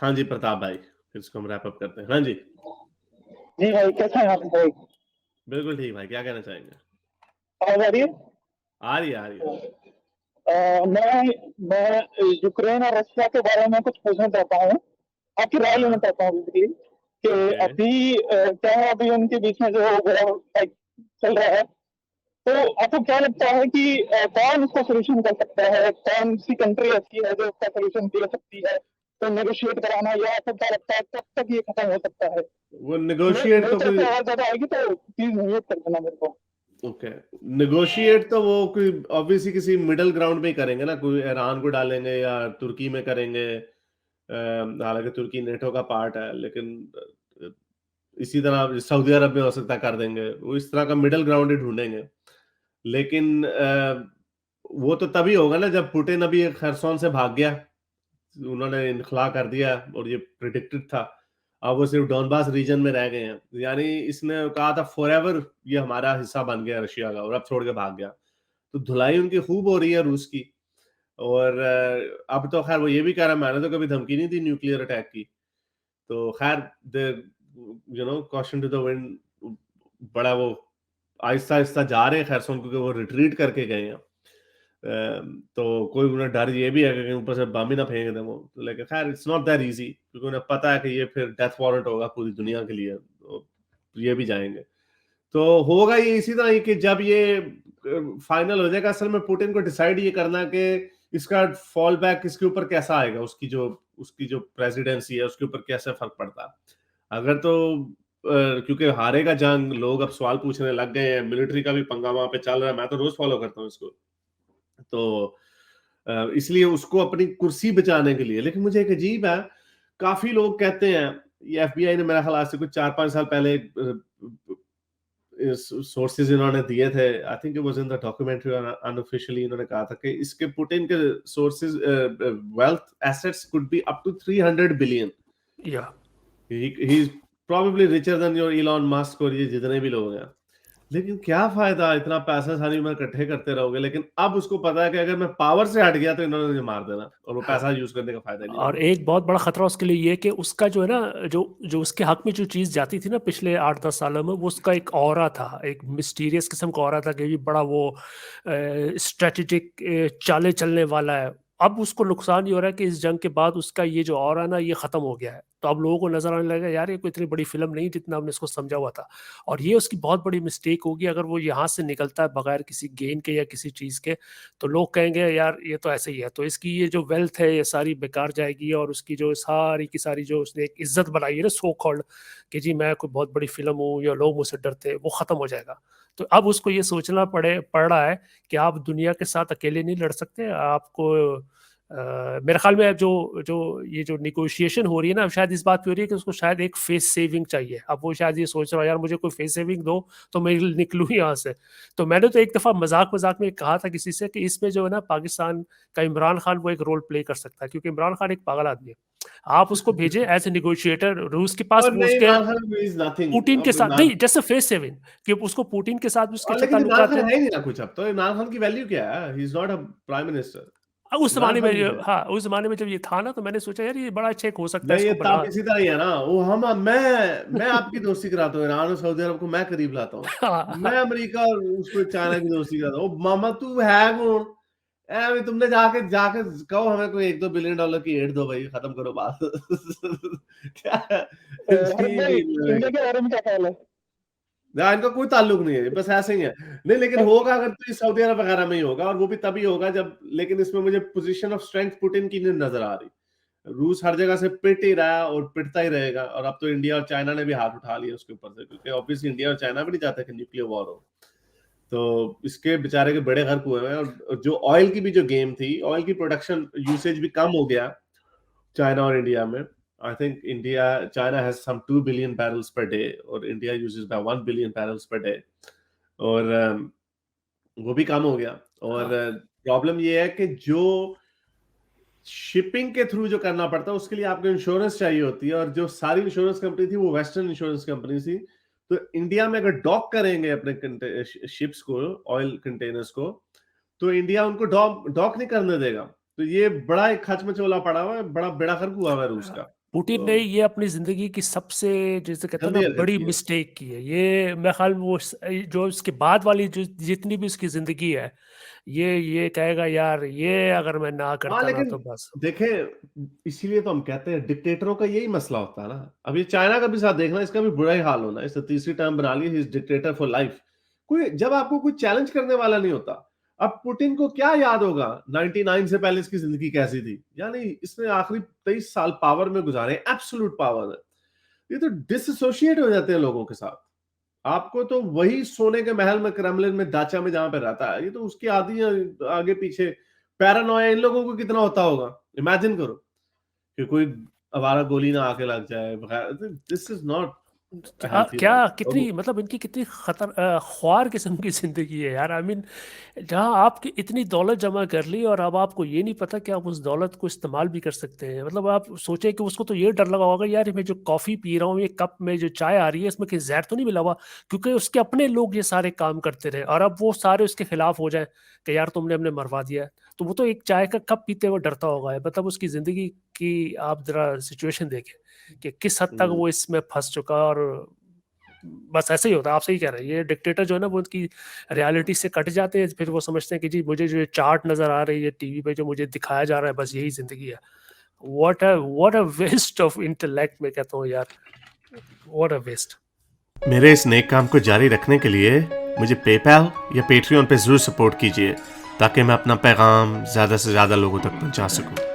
हाँ जी प्रताप भाई, फिर इसको हम रैप अप करते हैं। हाँ जी, जी भाई, कैसा है आप भाई? बिल्कुल ठीक भाई, क्या कहना चाहेंगे? आवाज आ रही है? आ रही है, आ रही है। मैं यूक्रेन और रशिया के बारे में कुछ पूछना चाहता हूँ, आपकी राय लेना हाँ, चाहता हूँ बेसिकली कि ओके। अभी क्या है, अभी उनके बीच में जो फाइट चल रहा है, तो आपको क्या लगता है कि कौन इसका सोल्यूशन कर सकता है? कौन सी कंट्री ऐसी है जो इसका सोल्यूशन दे सकती है? तो नेगोशिएट कराना, या आपको क्या लगता है कब तक ये खत्म हो सकता है? वो नेगोशिएट मेरे तो तरफ कोई से आवाज ज्यादा आएगी तो प्लीज म्यूट कर देना मेरे को। ओके, नेगोशिएट तो वो कोई ऑब्वियसली किसी मिडिल ग्राउंड में ही करेंगे ना, कोई ईरान को डालेंगे या तुर्की में करेंगे। हालांकि तुर्की नेटो का पार्ट है, लेकिन अ, इसी तरह सऊदी अरब में हो सकता है कर देंगे, वो इस तरह का मिडिल ग्राउंड ही ढूंढेंगे। लेकिन वो तो तभी होगा ना जब पुतिन अभी खरसोन से भाग गया, उन्होंने इनखला कर दिया और ये प्रिडिक्टेड था। अब वो सिर्फ डोनबास रीजन में रह गए हैं, यानी इसने कहा था फॉरएवर ये हमारा हिस्सा बन गया रशिया का, और अब छोड़ के भाग गया। तो धुलाई उनकी खूब हो रही है रूस की। और अब तो खैर वो ये भी कह रहा है मैंने तो कभी धमकी नहीं दी न्यूक्लियर अटैक की। तो खैर कॉशन टू द विंड, बड़ा वो आहिस्ता आहिस्ता जा रहे हैं खैरसोन, क्योंकि वो रिट्रीट करके गए हैं। तो कोई उन्हें डर ये भी है कि कहीं ऊपर से बम ही ना फेंक दें वो, तो लेकिन खैर इट्स नॉट दैट इजी, क्योंकि उन्हें पता है कि ये फिर डेथ वारंट होगा पूरी दुनिया के लिए, तो ये भी जाएंगे। तो होगा ये इसी तरह ही कि जब ये फाइनल हो जाएगा, असल में पुतिन को डिसाइड ये करना कि इसका फॉल बैक किसके ऊपर कैसा आएगा, उसकी जो प्रेसिडेंसी है उसके ऊपर कैसे फर्क पड़ता है। अगर तो क्योंकि हारेगा जंग, लोग अब सवाल पूछने लग गए हैं, मिलिट्री का भी पंगा वहां पे चल रहा है, मैं तो रोज फॉलो करता हूँ इसको। तो इसलिए उसको अपनी कुर्सी बचाने के लिए, लेकिन मुझे एक अजीब है, काफी लोग कहते हैं, ये एफबीआई ने मेरा ख्याल आज से कुछ 4-5 साल पहले सोर्सेज इन्होंने दिए थे, I think it was in the documentary, unofficially इन्होंने कहा था कि इसके पुतिन के sources wealth assets could be up to 300 billion. या he is probably richer than your Elon Musk और ये जितने भी लोग हैं। लेकिन क्या फायदा, इतना पैसा सारी उम्र इकट्ठे करते रहोगे, लेकिन अब उसको पता है कि अगर मैं पावर से हट गया तो इन्होंने मुझे मार देना, और वो पैसा यूज करने का फायदा नहीं और होगा। एक बहुत बड़ा खतरा उसके लिए ये है कि उसका जो है ना, जो जो उसके हक में जो चीज़ जाती थी ना पिछले 8-10 सालों में, वो उसका एक ऑरा था, एक मिस्टीरियस किस्म का ऑरा था कि ये बड़ा वो स्ट्रेटेजिक चाले चलने वाला है। अब उसको नुकसान ये हो रहा है कि इस जंग के बाद उसका ये जो ऑरा ना ये ख़त्म हो गया है, तो अब लोगों को नज़र आने लगा यार ये कोई इतनी बड़ी फिल्म नहीं जितना हमने इसको समझा हुआ था। और ये उसकी बहुत बड़ी मिस्टेक होगी अगर वो यहाँ से निकलता है बगैर किसी गेन के या किसी चीज़ के, तो लोग कहेंगे यार ये तो ऐसे ही है, तो इसकी ये जो वेल्थ है ये सारी बेकार जाएगी, और उसकी जो सारी की सारी जो उसने एक इज्जत बनाई है ना सो कॉल्ड, कि जी मैं कोई बहुत बड़ी फिल्म हूँ या लोग मुझसे डरते हैं, वो खत्म हो जाएगा। तो अब उसको ये सोचना पड़ रहा है कि आप दुनिया के साथ अकेले नहीं लड़ सकते, आपको मेरे ख्याल में जो जो ये जो निगोशिएशन हो रही है ना, शायद इस बात पे हो रही है कि उसको शायद एक फेस सेविंग चाहिए। अब वो शायद ये सोच रहा है यार मुझे कोई फेस सेविंग दो तो मैं निकलूं यहाँ से। तो मैंने तो एक दफा मजाक मजाक में कहा था किसी से कि इसमें जो है ना पाकिस्तान का इमरान खान वो एक रोल प्ले कर सकता है, क्योंकि इमरान खान एक पागल आदमी है। आप उसको भेजें एज ए निगोशिएटर रूस के पास, और वो नहीं, उसके Imran Khan is nothing Putin के अब साथ इमरान। नहीं, जस्ट अ फेस सेविंग, कि उसको पुतिन के साथ भी उसके अच्छे लेकिन इमरान ताल्लुकात खान है। है ही नहीं ना कुछ, अब तो इमरान खान की वैल्यू क्या है, he is not a prime minister. उस इमरान जमाने में खान की क्या है? हाँ, उस जमाने में जब ये था ना, तो मैंने सोचा यार ये बड़ा अच्छा एक हो सकता है, नहीं, ये इसको तब बना। इसी तरह ही है ना, वो हम मैं आपकी दोस्ती कराता हूँ, ईरान और सऊदी अरब को मैं करीब लाता हूँ, मैं हाँ, अमेरिका और उसको चाइना की दोस्ती कराता हूँ। मामा तू है कौन? अभी तुमने जाके जाके कहो हमें कोई $1-2 बिलियन की एड दो भाई, खत्म करो बात। क्या है? हरद जी भाई, जी इंडिया के बारे में क्या ख्याल है? ना, इनका कोई ताल्लुक नहीं है, बस ऐसे ही है। नहीं, लेकिन होगा अगर तो ये सऊदी अरब वगैरह में ही होगा, और वो भी तभी होगा जब, लेकिन इसमें मुझे पोजीशन ऑफ स्ट्रेंथ पुतिन की नहीं नजर आ रही। रूस हर जगह से पिट ही रहा है और पिटता ही रहेगा, और अब तो इंडिया और चाइना ने भी हाथ उठा लिया उसके ऊपर से, क्योंकि ऑब्वियसली इंडिया और चाइना भी नहीं चाहते कि न्यूक्लियर वॉर हो। तो इसके बेचारे के बड़े गर्क हुए हैं, और जो ऑयल की भी जो गेम थी, ऑयल की प्रोडक्शन यूसेज भी कम हो गया चाइना और इंडिया में। I think China has some 2 billion barrels per day, और India uses by 1 billion barrels per day, और वो भी कम हो गया। और प्रॉब्लम ये है कि जो शिपिंग के थ्रू जो करना पड़ता है उसके लिए आपको इंश्योरेंस चाहिए होती है, और जो सारी इंश्योरेंस कंपनी थी वो वेस्टर्न इंश्योरेंस कंपनी थी। तो इंडिया में अगर डॉक करेंगे अपने शिप्स को, ऑयल कंटेनर्स को, तो इंडिया उनको डॉक नहीं करने देगा। तो ये बड़ा एक खचमचोला पड़ा हुआ है, बड़ा बेड़ा गर्क हुआ है रूस का। पुतिन ने ये अपनी ज़िंदगी की सबसे जैसे कहते हैं गंदी ना हरकत बड़ी की है। मिस्टेक की है। ये मेरे ख़्याल में वो जो इसके बाद वाली जो जितनी भी उसकी ज़िंदगी है, ये कहेगा यार ये अगर मैं ना हाँ, करता ना लेकिन तो बस। देखें, इसीलिए तो हम कहते हैं डिक्टेटरों का यही मसला होता है ना। अब ये चाइना का भी साथ देखना, इसका भी बुरा ही हाल होना है। इसने तीसरी टर्म बना ली, he is dictator for life. कोई जब आपको कोई चैलेंज करने वाला नहीं होता। अब पुतिन को क्या याद होगा 99 से पहले इसकी जिंदगी कैसी थी? यानी इसने आखिरी 23 साल पावर में गुजारे, एब्सोल्यूट पावर में। ये तो डिसोसिएट हो जाते हैं लोगों के साथ। आपको तो वही सोने के महल में, क्रेमलिन में, दाचा में जहां पे रहता है, ये तो उसकी आदि आगे पीछे पैरानोया इन लोगों को कितना होता होगा। इमेजिन करो कि कोई आवारा गोली ना आके लग जाए। दिस इज नॉट अ क्या हेल्थी क्या कितनी लाइफ। मतलब इनकी कितनी ख्वार किस्म की ज़िंदगी है यार। आई मीन जहाँ आपकी इतनी दौलत जमा कर ली और अब आपको ये नहीं पता कि आप उस दौलत को इस्तेमाल भी कर सकते हैं। मतलब आप सोचें कि उसको तो ये डर लगा होगा यार मैं जो कॉफ़ी पी रहा हूँ, ये कप में जो चाय आ रही है इसमें कहीं जहर तो नहीं मिला हुआ, क्योंकि उसके अपने लोग ये सारे काम करते रहे और अब वो सारे उसके खिलाफ हो जाए कि यार तुमने हमने मरवा दिया है। तो वो तो एक चाय का कप पीते हुए डरता होगा। मतलब उसकी ज़िंदगी की आप ज़रा सिचुएशन देखें कि किस हद तक वो इसमें फंस चुका। और बस ऐसे ही होता है, आप सही कह रहे हैं। ये डिक्टेटर जो है ना वो उनकी रियलिटी से कट जाते हैं, फिर वो समझते हैं कि जी मुझे जो ये चार्ट नजर आ रही है टीवी पे, जो मुझे दिखाया जा रहा है, बस यही जिंदगी है। What a waste of intellect, मैं कहता हूँ यार, व्हाट अ वेस्ट। मेरे इस नेक काम को जारी रखने के लिए मुझे पेपैल या पेट्रियन पे जरूर सपोर्ट कीजिए, ताकि मैं अपना पैगाम ज्यादा से ज्यादा लोगों तक पहुंचा सकूं।